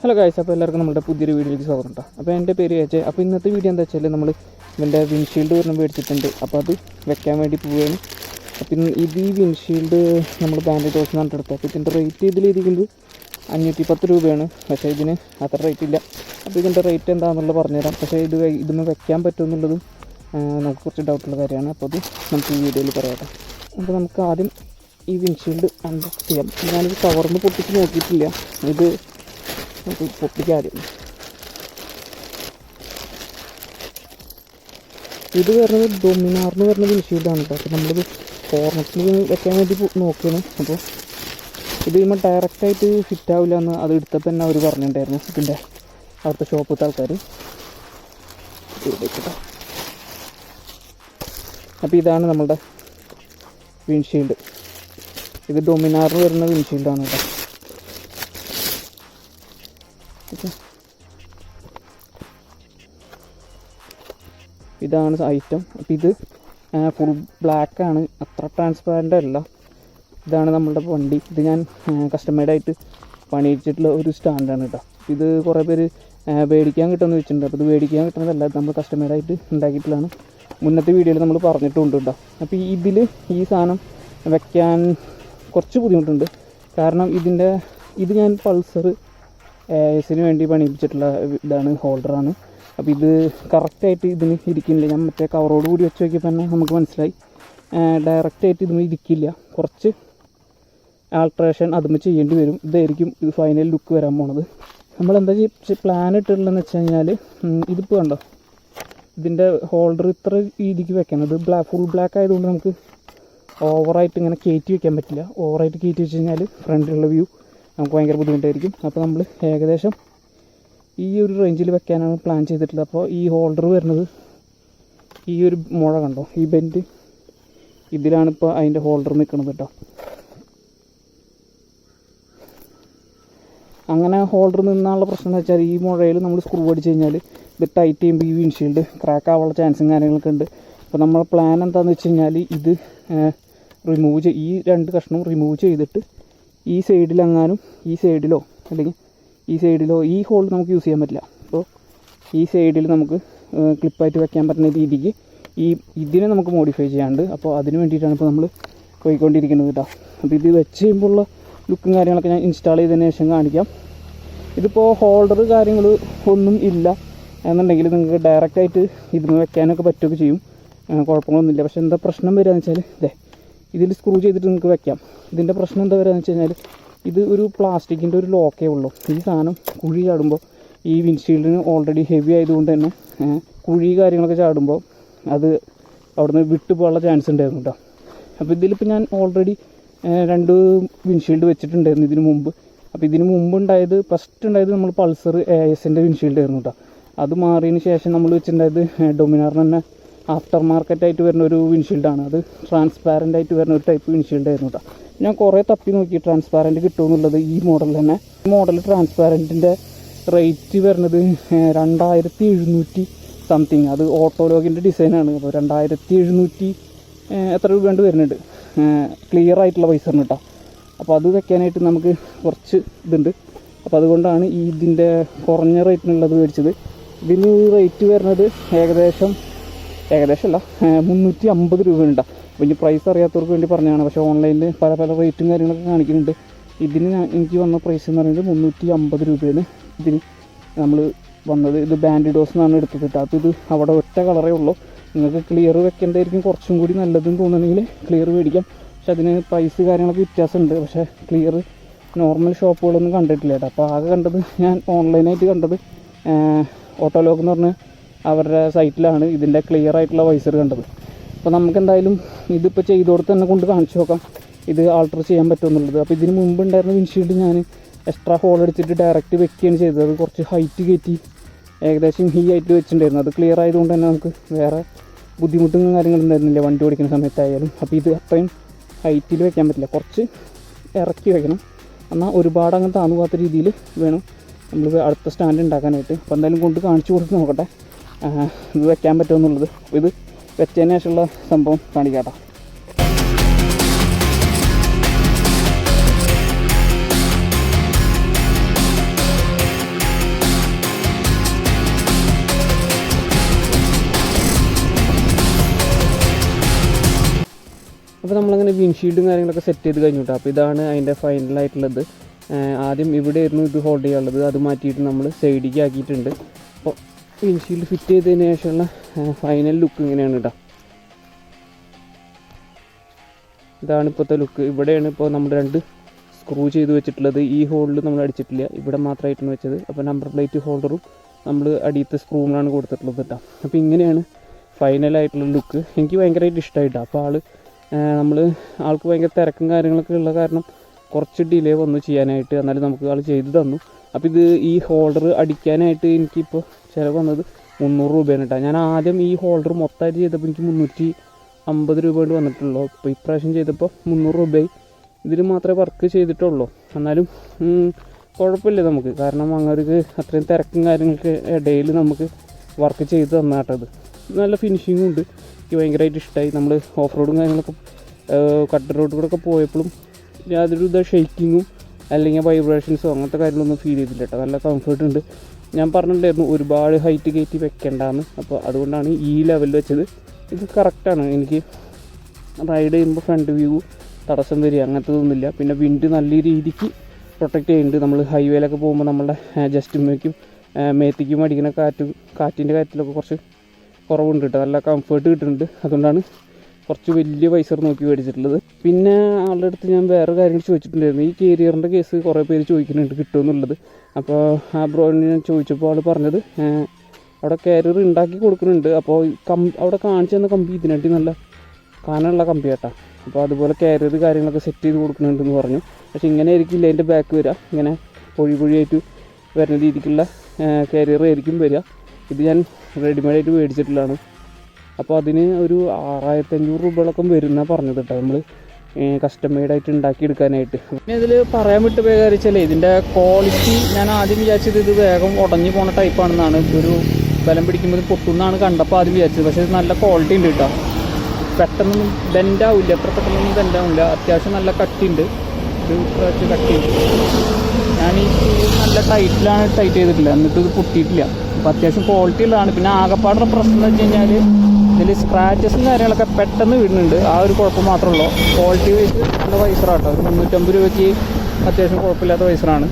Hello guys, അപ്പോൾ എല്ലാവർക്കും നമ്മുടെ പുതിയൊരു വീഡിയോയിലേക്ക് സ്വാഗതം കേട്ടോ. അപ്പോൾ എൻ്റെ പേര് അജയ്. അപ്പോൾ ഇന്നത്തെ വീഡിയോ എന്താ വെച്ചാൽ നമ്മൾ ഇതിൻ്റെ വിൻഷീൽഡ് ഒരെണ്ണം മേടിച്ചിട്ടുണ്ട്. അപ്പോൾ അത് വെക്കാൻ വേണ്ടി പോവുകയാണ്. അപ്പം ഇത് ഈ വിൻഷീൽഡ് നമ്മൾ ബാൻഡ് ഡോസ് എന്ന് പറഞ്ഞിട്ട്. അപ്പോൾ ഇതിൻ്റെ റേറ്റ് ഇതിലിരിക്കുന്നത് 510 രൂപയാണ്. പക്ഷേ ഇതിന് അത്ര റേറ്റ് ഇല്ല. അപ്പോൾ ഇതിൻ്റെ റേറ്റ് എന്താണെന്നുള്ളത് പറഞ്ഞുതരാം. പക്ഷേ ഇതൊന്ന് വെക്കാൻ പറ്റുമെന്നുള്ളതും നമുക്ക് കുറച്ച് ഡൗട്ടുള്ള കാര്യമാണ്. അപ്പോൾ അത് നമുക്ക് ഈ വീഡിയോയിൽ പറയാം. അപ്പോൾ നമുക്ക് ആദ്യം ഈ വിൻഷീൽഡ് അൺബോക്സ് ചെയ്യാം. ഞാനിത് കവറിന് പൊട്ടിച്ച് നോക്കിയിട്ടില്ല. ഇത് നമുക്ക് പൊട്ടിക്കാൻ ആദ്യം. ഇത് വരുന്നത് ഡൊമിനാറിന് വരുന്ന വിൻഷീൽഡാണ് കേട്ടോ. അപ്പോൾ നമ്മളിത് ഹോർണറ്റിൽ വെക്കാൻ വേണ്ടി നോക്കുകയാണ്. അപ്പോൾ ഇത് കഴിയുമ്പോൾ ഡയറക്റ്റായിട്ട് ഫിറ്റ് ആവില്ല എന്ന് അത് എടുത്തപ്പോൾ തന്നെ അവർ പറഞ്ഞിട്ടുണ്ടായിരുന്നു, ഇതിൻ്റെ അവിടുത്തെ ഷോപ്പിലത്തെ ആൾക്കാർ. അപ്പോൾ ഇതാണ് നമ്മളുടെ വിൻഷീൽഡ്. ഇത് ഡൊമിനാറിന് വരുന്ന വിൻഷീൽഡാണ് കേട്ടോ. ഇതാണ് ഐറ്റം. അപ്പോൾ ഇത് ഫുൾ ബ്ലാക്കാണ്, അത്ര ട്രാൻസ്പാരൻ്റ് അല്ല. ഇതാണ് നമ്മളുടെ വണ്ടി. ഇത് ഞാൻ കസ്റ്റമൈഡായിട്ട് പണിയിച്ചിട്ടുള്ള ഒരു സ്റ്റാൻഡാണ് കേട്ടോ. ഇത് കുറേ പേര് മേടിക്കാൻ കിട്ടുമെന്ന് വെച്ചിട്ടുണ്ട്. അപ്പോൾ ഇത് മേടിക്കാൻ കിട്ടുന്നതല്ല, നമ്മൾ കസ്റ്റമൈഡായിട്ട് ഉണ്ടാക്കിയിട്ടുള്ളതാണ്. മുന്നത്തെ വീഡിയോയിൽ നമ്മൾ പറഞ്ഞിട്ടുണ്ട് കേട്ടോ. അപ്പോൾ ഇതിൽ ഈ സാധനം വയ്ക്കാൻ കുറച്ച് ബുദ്ധിമുട്ടുണ്ട്. കാരണം ഇത് ഞാൻ പൾസർ എസിന് വേണ്ടി പണിയിപ്പിച്ചിട്ടുള്ള ഇതാണ്, ഹോൾഡറാണ്. അപ്പോൾ ഇത് കറക്റ്റായിട്ട് ഇതിന് ഇരിക്കുന്നില്ല. ഞാൻ മറ്റേ കവറോട് കൂടി വെച്ച് നോക്കിയപ്പോൾ തന്നെ നമുക്ക് മനസ്സിലായി ഡയറക്റ്റായിട്ട് ഇതിന് ഇരിക്കില്ല. കുറച്ച് ആൾട്രേഷൻ അതുമ്പോൾ ചെയ്യേണ്ടി വരും. ഇതായിരിക്കും ഇത് ഫൈനൽ ലുക്ക് വരാൻ പോണത്. നമ്മളെന്താ പ്ലാൻ ഇട്ടിട്ടുള്ളതെന്ന് വെച്ച് കഴിഞ്ഞാൽ, ഇതിപ്പോൾ കണ്ടോ, ഇതിൻ്റെ ഹോൾഡർ ഇത്ര രീതിക്ക് വെക്കണം. ഇത് ഫുൾ ബ്ലാക്ക് ആയതുകൊണ്ട് നമുക്ക് ഓവറായിട്ട് ഇങ്ങനെ കയറ്റി വയ്ക്കാൻ പറ്റില്ല. ഓവറായിട്ട് കയറ്റി വെച്ച് കഴിഞ്ഞാൽ ഫ്രണ്ടിലുള്ള വ്യൂ നമുക്ക് ഭയങ്കര ബുദ്ധിമുട്ടായിരിക്കും. അപ്പോൾ നമ്മൾ ഏകദേശം ഈ ഒരു റേഞ്ചിൽ വെക്കാനാണ് പ്ലാൻ ചെയ്തിട്ടുള്ളത്. അപ്പോൾ ഈ ഹോൾഡർ വരുന്നത് ഈ ഒരു മുഴ കണ്ടോ, ഈ ബെൻഡ് ഇതിലാണ് ഇപ്പോൾ അതിൻ്റെ ഹോൾഡർ നിൽക്കുന്നത് കേട്ടോ. അങ്ങനെ ഹോൾഡർ നിന്നുള്ള പ്രശ്നം എന്ന് വെച്ചാൽ, ഈ മുഴയിൽ നമ്മൾ സ്ക്രൂ അടിച്ച് കഴിഞ്ഞാൽ ഇത് ടൈറ്റ് ചെയ്യുമ്പോൾ ഈ വിൻഷീൽഡ് ക്രാക്ക് ആവാനുള്ള ചാൻസും കാര്യങ്ങളൊക്കെ ഉണ്ട്. അപ്പോൾ നമ്മളെ പ്ലാൻ എന്താണെന്ന് വെച്ച് കഴിഞ്ഞാൽ, ഇത് ഈ 2 കഷ്ണവും റിമൂവ് ചെയ്തിട്ട് ഈ സൈഡിലെങ്ങാനും ഈ സൈഡിലോ അല്ലെങ്കിൽ ഈ സൈഡിലോ ഈ ഹോൾ നമുക്ക് യൂസ് ചെയ്യാൻ പറ്റില്ല. അപ്പോൾ ഈ സൈഡിൽ നമുക്ക് ക്ലിപ്പായിട്ട് വെക്കാൻ പറ്റുന്ന രീതിക്ക് ഇതിനെ നമുക്ക് മോഡിഫൈ ചെയ്യാണ്ട്. അപ്പോൾ അതിന് വേണ്ടിയിട്ടാണ് ഇപ്പോൾ നമ്മൾ പോയിക്കൊണ്ടിരിക്കുന്നത് കേട്ടോ. അപ്പോൾ ഇത് വെച്ച് കഴിയുമ്പോഴുള്ള ലുക്കും കാര്യങ്ങളൊക്കെ ഞാൻ ഇൻസ്റ്റാൾ ചെയ്തതിന് ശേഷം കാണിക്കാം. ഇതിപ്പോൾ ഹോൾഡർ കാര്യങ്ങൾ ഒന്നും ഇല്ല എന്നുണ്ടെങ്കിൽ നിങ്ങൾക്ക് ഡയറക്റ്റായിട്ട് ഇതിന് വെക്കാനൊക്കെ പറ്റുകയൊക്കെ ചെയ്യും, കുഴപ്പങ്ങളൊന്നുമില്ല. പക്ഷേ എന്താ പ്രശ്നം വരികയെന്ന് വെച്ചാൽ, ഇതിൽ സ്ക്രൂ ചെയ്തിട്ട് നിങ്ങൾക്ക് വെക്കാം. ഇതിൻ്റെ പ്രശ്നം എന്താ വരികയെന്ന് വെച്ച് കഴിഞ്ഞാൽ, ഇത് ഒരു പ്ലാസ്റ്റിക്കിൻ്റെ ഒരു ലോക്കേ ഉള്ളൂ. ഈ സാധനം കുഴി ചാടുമ്പോൾ ഈ വിൻഷീൽഡിന് ഓൾറെഡി ഹെവി ആയതുകൊണ്ട് തന്നെ കുഴി കാര്യങ്ങളൊക്കെ ചാടുമ്പോൾ അത് അവിടുന്ന് വിട്ടു പോകാനുള്ള ചാൻസ് ഉണ്ടായിരുന്നു കേട്ടോ. അപ്പോൾ ഇതിലിപ്പോൾ ഞാൻ ഓൾറെഡി 2 വിൻഷീൽഡ് വെച്ചിട്ടുണ്ടായിരുന്നു ഇതിന് മുമ്പ്. അപ്പോൾ ഇതിന് മുമ്പ് ഫസ്റ്റ് ഉണ്ടായത് നമ്മൾ പൾസർ ASൻ്റെ വിൻഷീൽഡ് ആയിരുന്നു കേട്ടോ. അത് മാറിയതിന് ശേഷം നമ്മൾ വെച്ചിട്ടുണ്ടായത് ഡൊമിനാറിന് തന്നെ ആഫ്റ്റർ മാർക്കറ്റായിട്ട് വരുന്ന ഒരു വിൻഷീൽഡാണ്. അത് ട്രാൻസ്പാരൻ്റ് ആയിട്ട് വരുന്ന ഒരു ടൈപ്പ് വിൻഷീൽഡ് ആയിരുന്നു കേട്ടോ. ഞാൻ കുറേ തപ്പി നോക്കി ട്രാൻസ്പാരൻറ്റ് കിട്ടുമെന്നുള്ളത്. ഈ മോഡൽ തന്നെ, ഈ മോഡൽ ട്രാൻസ്പാരൻറ്റിൻ്റെ റേറ്റ് വരുന്നത് 2700 സംതിങ്. അത് ഓട്ടോലോഗിൻ്റെ ഡിസൈനാണ്. അപ്പോൾ 2700 എത്ര രൂപ കൊണ്ട് വരുന്നുണ്ട് ക്ലിയർ ആയിട്ടുള്ള പൈസയാണ് കേട്ടോ. അപ്പോൾ അത് വെക്കാനായിട്ട് നമുക്ക് കുറച്ച് ഇതുണ്ട്. അപ്പോൾ അതുകൊണ്ടാണ് ഇതിൻ്റെ കുറഞ്ഞ റേറ്റിനുള്ളത് മേടിച്ചത്. ഇതിന് റേറ്റ് വരുന്നത് ഏകദേശമല്ല 350 രൂപയുണ്ട്. അപ്പോൾ ഇനി പ്രൈസ് അറിയാത്തവർക്ക് വേണ്ടി പറഞ്ഞതാണ്. പക്ഷേ ഓൺലൈനിൽ പല റേറ്റും കാര്യങ്ങളൊക്കെ കാണിക്കുന്നുണ്ട്. ഇതിന് എനിക്ക് വന്ന പ്രൈസ് എന്ന് പറയുന്നത് 350 രൂപയാണ് ഇതിന് നമ്മൾ വന്നത്. ഇത് ബാൻഡ് ഡോസ് എന്നാണ് എടുത്തത് കേട്ടോ. അപ്പോൾ ഇത് അവിടെ ഒറ്റ കളറേ ഉള്ളൂ. നിങ്ങൾക്ക് ക്ലിയർ വെക്കേണ്ടതായിരിക്കും കുറച്ചും കൂടി നല്ലതെന്ന് തോന്നുന്നുണ്ടെങ്കിൽ ക്ലിയർ മേടിക്കാം. പക്ഷെ അതിന് പ്രൈസ് കാര്യങ്ങളൊക്കെ വ്യത്യാസമുണ്ട്. പക്ഷേ ക്ലിയർ നോർമൽ ഷോപ്പുകളൊന്നും കണ്ടിട്ടില്ല കേട്ടോ. അപ്പോൾ ആകെ കണ്ടത്, ഞാൻ ഓൺലൈനായിട്ട് കണ്ടത് ഓട്ടോലോഗ് എന്ന് പറഞ്ഞ അവരുടെ സൈറ്റിലാണ് ഇതിൻ്റെ ക്ലിയർ ആയിട്ടുള്ള വൈസർ കണ്ടത്. അപ്പോൾ നമുക്കെന്തായാലും ഇതിപ്പോൾ ചെയ്തോടത്ത് തന്നെ കൊണ്ട് കാണിച്ചു നോക്കാം ഇത് ആൾട്ടർ ചെയ്യാൻ പറ്റുമെന്നുള്ളത്. അപ്പോൾ ഇതിന് മുമ്പ് ഉണ്ടായിരുന്ന വിൻഷീൽഡ് ഞാൻ എക്സ്ട്രാ ഹോൾ അടിച്ചിട്ട് ഡയറക്റ്റ് വെക്കുകയാണ് ചെയ്തത്. അത് കുറച്ച് ഹൈറ്റ് കയറ്റി ഏകദേശം ഈ ഹൈറ്റ് വെച്ചിട്ടുണ്ടായിരുന്നു. അത് ക്ലിയർ ആയതുകൊണ്ട് തന്നെ നമുക്ക് വേറെ ബുദ്ധിമുട്ടും കാര്യങ്ങളുണ്ടായിരുന്നില്ല വണ്ടി ഓടിക്കുന്ന സമയത്തായാലും. അപ്പോൾ ഇത് അത്രയും ഹൈറ്റിൽ വെക്കാൻ പറ്റില്ല, കുറച്ച് ഇറക്കി വെക്കണം. എന്നാൽ ഒരുപാട് അങ്ങനെ താന്നു പോകാത്ത രീതിയിൽ വേണം നമ്മൾ അടുത്ത സ്റ്റാൻഡ് ഉണ്ടാക്കാനായിട്ട്. അപ്പോൾ എന്തായാലും കൊണ്ട് കാണിച്ചു കൊടുത്ത് നോക്കട്ടെ ഇത് വെക്കാൻ പറ്റുമെന്നുള്ളത്. അപ്പോൾ ഇത് വെച്ചതിന് ശേഷമുള്ള സംഭവം കാണിക്കാട്ടോ. അപ്പോൾ നമ്മളങ്ങനെ വിൻഷീൽഡും കാര്യങ്ങളൊക്കെ സെറ്റ് ചെയ്ത് കഴിഞ്ഞു കേട്ടോ. അപ്പോൾ ഇതാണ് അതിൻ്റെ ഫൈനലായിട്ടുള്ളത്. ആദ്യം ഇവിടെ ആയിരുന്നു ഇത് ഹോൾഡ് ചെയ്യാനുള്ളത്, അത് മാറ്റിയിട്ട് നമ്മൾ സൈഡിലേക്ക് ആക്കിയിട്ടുണ്ട്. അപ്പോൾ വിൻഷീൽഡ് ഫിറ്റ് ചെയ്തതിന് ശേഷമുള്ള ഫൈനൽ ലുക്ക് ഇങ്ങനെയാണ് കേട്ടോ. ഇതാണ് ഇപ്പോഴത്തെ ലുക്ക്. ഇവിടെയാണ് ഇപ്പോൾ നമ്മൾ 2 സ്ക്രൂ ചെയ്ത് വെച്ചിട്ടുള്ളത്. ഈ ഹോളിൽ നമ്മൾ അടിച്ചിട്ടില്ല, ഇവിടെ മാത്രമായിട്ടാണ് വെച്ചത്. അപ്പോൾ നമ്പർ പ്ലേറ്റ് ഹോൾഡറും നമ്മൾ അടിയത്തെ സ്ക്രൂവിനാണ് കൊടുത്തിട്ടുള്ളത് കേട്ടോ. അപ്പോൾ ഇങ്ങനെയാണ് ഫൈനലായിട്ടുള്ള ലുക്ക്. എനിക്ക് ഭയങ്കരമായിട്ട് ഇഷ്ടമായിട്ടാണ്. അപ്പോൾ ആൾക്ക് ഭയങ്കര തിരക്കും കാര്യങ്ങളൊക്കെ ഉള്ള കാരണം കുറച്ച് ഡിലേ വന്നു ചെയ്യാനായിട്ട്. എന്നാലും നമുക്ക് ആൾ ചെയ്ത് തന്നു. അപ്പോൾ ഈ ഹോൾഡർ അടിക്കാനായിട്ട് എനിക്കിപ്പോൾ ചിലവ് വന്നത് 300 രൂപയാണ് കേട്ടോ. ഞാൻ ആദ്യം ഈ ഹോൾഡർ മൊത്തമായിട്ട് ചെയ്തപ്പോൾ എനിക്ക് 350 രൂപ കൊണ്ട് വന്നിട്ടുള്ളൂ. ഇപ്പോൾ ഇപ്രാവശ്യം ചെയ്തപ്പോൾ 300 രൂപയായി. ഇതിൽ മാത്രമേ വർക്ക് ചെയ്തിട്ടുള്ളൂ. എന്നാലും കുഴപ്പമില്ല നമുക്ക്, കാരണം അങ്ങോട്ട് അത്രയും തിരക്കും കാര്യങ്ങൾക്ക് ഇടയിൽ നമുക്ക് വർക്ക് ചെയ്ത് തന്നാട്ടത്. നല്ല ഫിനിഷിങ്ങും ഉണ്ട്. എനിക്ക് ഭയങ്കരമായിട്ട് ഇഷ്ടമായി. നമ്മൾ ഓഫ് റോഡും കാര്യങ്ങളൊക്കെ കട്ട് റോഡ് കൂടെ ഒക്കെ പോയപ്പോഴും യാതൊരു ഷെയ്ക്കിങ്ങും അല്ലെങ്കിൽ വൈബ്രേഷൻസോ അങ്ങനത്തെ കാര്യങ്ങളൊന്നും ഫീൽ ചെയ്തില്ല കേട്ടോ. നല്ല കംഫർട്ട് ഉണ്ട്. ഞാൻ പറഞ്ഞിട്ടുണ്ടായിരുന്നു ഒരുപാട് ഹൈറ്റ് കയറ്റി വെക്കേണ്ടെന്ന്. അപ്പോൾ അതുകൊണ്ടാണ് ഈ ലെവലിൽ വെച്ചത്. ഇത് കറക്റ്റാണ്. എനിക്ക് റൈഡ് ചെയ്യുമ്പോൾ ഫ്രണ്ട് വ്യൂ തടസ്സം വരിക അങ്ങനത്തതൊന്നുമില്ല. പിന്നെ വിൻഡ് നല്ല രീതിക്ക് പ്രൊട്ടക്റ്റ് ചെയ്യുന്നുണ്ട്. നമ്മൾ ഹൈവേയിലൊക്കെ പോകുമ്പോൾ നമ്മളുടെ ജസ്റ്റുമേക്കും മേത്തിക്കും അടിക്കുന്ന കാറ്റിൻ്റെ കാര്യത്തിലൊക്കെ കുറച്ച് കുറവുണ്ട് കേട്ടോ. നല്ല കംഫർട്ട് കിട്ടുന്നുണ്ട്. അതുകൊണ്ടാണ് കുറച്ച് വലിയ വൈസർ നോക്കി മേടിച്ചിട്ടുള്ളത്. പിന്നെ ആളുടെ അടുത്ത് ഞാൻ വേറെ കാര്യങ്ങൾ ചോദിച്ചിട്ടുണ്ടായിരുന്നു. ഈ കേരിയറിൻ്റെ കേസ് കുറേ പേര് ചോദിക്കുന്നുണ്ട് കിട്ടുമെന്നുള്ളത്. അപ്പോൾ ആ ബ്രോയിന് ഞാൻ ചോദിച്ചപ്പോൾ ആൾ പറഞ്ഞത് അവിടെ കാരിയർ ഉണ്ടാക്കി കൊടുക്കുന്നുണ്ട്. അപ്പോൾ അവിടെ കാണിച്ചു തന്ന കമ്പി ഇതിനായിട്ട് നല്ല കാനുള്ള കമ്പി കേട്ടോ. അപ്പോൾ അതുപോലെ കാരിയർ കാര്യങ്ങളൊക്കെ സെറ്റ് ചെയ്ത് കൊടുക്കുന്നുണ്ടെന്ന് പറഞ്ഞു. പക്ഷേ ഇങ്ങനെ ആയിരിക്കില്ല അതിൻ്റെ ബാക്ക് വരിക. ഇങ്ങനെ പൊഴിയായിട്ട് വരുന്ന രീതിക്കുള്ള കാരിയർ ആയിരിക്കും വരിക. ഇത് ഞാൻ റെഡിമെയ്ഡായിട്ട് മേടിച്ചിട്ടുള്ളതാണ്. അപ്പോൾ അതിന് ഒരു 6500 രൂപകളൊക്കെ വരുന്ന പറഞ്ഞത് കേട്ടോ, നമ്മൾ കസ്റ്റം മെയ്ഡായിട്ട് ഉണ്ടാക്കിയെടുക്കാനായിട്ട്. പിന്നെ ഇതിൽ പറയാൻ വിട്ട് വിചാരിച്ചാലേ ഇതിൻ്റെ ക്വാളിറ്റി ഞാൻ ആദ്യം വിചാരിച്ചത് ഇത് വേഗം ഉടഞ്ഞു പോണ ടൈപ്പാണെന്നാണ്. ഒരു ബലം പിടിക്കുമ്പോൾ പൊട്ടുന്നാണ് കണ്ടപ്പോൾ ആദ്യം വിചാരിച്ചത്. പക്ഷേ ഇത് നല്ല ക്വാളിറ്റി ഉണ്ട് കേട്ടോ. പെട്ടെന്നൊന്നും ബെൻഡാവില്ല, എത്ര പെട്ടെന്നൊന്നും ബെൻഡാവില്ല. അത്യാവശ്യം നല്ല കട്ടിയുണ്ട്. ഇത് കുറച്ച് കട്ടിയുണ്ട്. ഞാൻ ഈ നല്ല ടൈറ്റിലാണ് ടൈറ്റ് ചെയ്തിട്ടില്ല, എന്നിട്ട് ഇത് പൊട്ടിയിട്ടില്ല. അപ്പോൾ അത്യാവശ്യം ക്വാളിറ്റി ഉള്ളതാണ്. പിന്നെ ആകെപ്പാടുള്ള പ്രശ്നം എന്ന് വെച്ച് കഴിഞ്ഞാൽ ഇതിൽ സ്ക്രാച്ചസും കാര്യങ്ങളൊക്കെ പെട്ടെന്ന് വീഴുന്നുണ്ട്. ആ ഒരു കുഴപ്പം മാത്രമേ ഉള്ളൂ. ക്വാളിറ്റി വൈസ് നല്ല വൈസറാട്ടോ. 350 രൂപയ്ക്ക് അത്യാവശ്യം കുഴപ്പമില്ലാത്ത വൈസറാണ്.